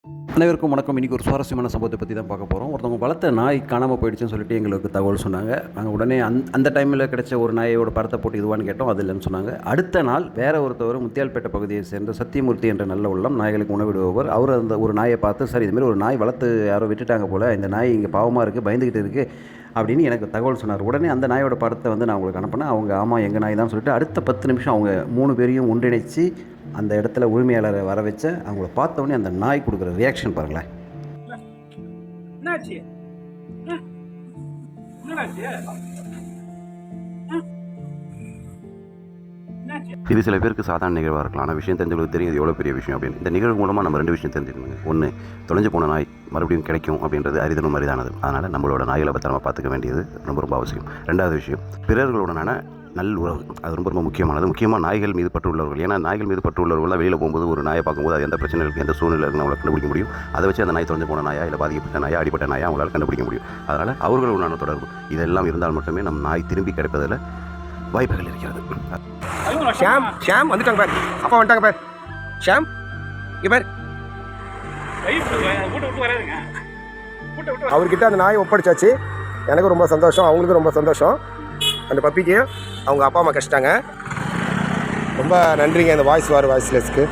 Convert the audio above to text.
அனைவருக்கும் வணக்கம். இன்றைக்கி ஒரு சுவாரஸ்யமான சம்பவத்தை பற்றி தான் பார்க்க போகிறோம். ஒருத்தவங்க வளர்த்த நாய் காணாமல் போயிடுச்சுன்னு சொல்லிட்டு எங்களுக்கு தகவல் சொன்னாங்க. நாங்கள் உடனே அந்த டைமில் கிடைச்ச ஒரு நாயோட படத்தை போட்டு இதுவான்னு கேட்டோம். அது இல்லைன்னு சொன்னாங்க. அடுத்த நாள் வேறு ஒருத்தவர் முத்தியால்பேட்டை பகுதியை சேர்ந்த சத்தியமூர்த்தி என்ற நல்ல உள்ளம் நாய்களுக்கு உணவிடுபவர். அவர் அந்த ஒரு நாயை பார்த்து, சார் இதுமாரி ஒரு நாய் வளர்த்து யாரோ விட்டுட்டாங்க போல், இந்த நாய் இங்கே பாவமாக இருக்குது, பயந்துக்கிட்டு இருக்குது அப்படின்னு எனக்கு தகவல் சொன்னார். உடனே அந்த நாயோட படத்தை நான் உங்களுக்கு அனுப்பினேன். அவங்க ஆமாம் எங்கள் நாய் தான் சொல்லிட்டு அடுத்த 10 நிமிஷம் அவங்க 3 பேரையும் ஒன்றிணைச்சு அந்த இடத்துல உரிமையாளரை வர வச்ச அவங்கள பார்த்தோன்னே அந்த நாய் கொடுக்குற ரியாக்ஷன் பாருங்களேன். இது சில பேருக்கு சாதாரண நிகழ்வாக இருக்கலாம். ஆனால் விஷயம் தெரிஞ்சவங்களுக்கு தெரியும் இது எவ்வளோ பெரிய விஷயம் அப்படின்னு. இந்த நிகழ்வு மூலமாக நம்ம 2 விஷயம் தெரிஞ்சுக்கணுங்க. ஒன்று, தொலைஞ்சு போன நாய் மறுபடியும் கிடைக்கும் அப்படின்றது அரிதலும் அரிதானது. அதனால் நம்மளோட நாய்களை பத்திரமா பார்த்துக்க வேண்டியது ரொம்ப அவசியம். 2வது விஷயம், பிறர்களுடனான நல்லுறவு. அது ரொம்ப முக்கியமானது. முக்கியமாக நாய்கள் மீது பற்று உள்ளவர்கள். ஏன்னா நாய்கள் மீது பற்று உள்ளவர்கள்லாம் வெளியில் போகும்போது ஒரு நாயை பார்க்கும்போது அது எந்த பிரச்சனை இருக்குது, எந்த சூழ்நிலை இருக்குன்னு அவங்களை கண்டுபிடிக்க முடியும். அதை வச்சு அந்த நாய் தொலைஞ்சு போன நாயா இல்லை பாதிக்கப்பட்ட நாயா அடிப்பட்ட நாயா அவங்களால கண்டுபிடிக்க முடியும். அதனால் அவர்களுடனான தொடர்பு இதெல்லாம் இருந்தால் மட்டுமே நம் நாய் திரும்பி கிடைப்பதில் வாய்ப்புகள் இருக்கிறது. ஷாம் வந்துட்டாங்க பார், அப்பா வந்துட்டாங்க பார். ஷாம் இங்கே பார், அவர்கிட்ட அந்த நாயை ஒப்படைச்சாச்சு. எனக்கு ரொம்ப சந்தோஷம், அவங்களுக்கும் ரொம்ப சந்தோஷம். அந்த பப்பிக்கு அவங்க அப்பா அம்மா கஷ்டாங்க. ரொம்ப நன்றிங்க இந்த வாய்ஸ்லெஸ்க்கு.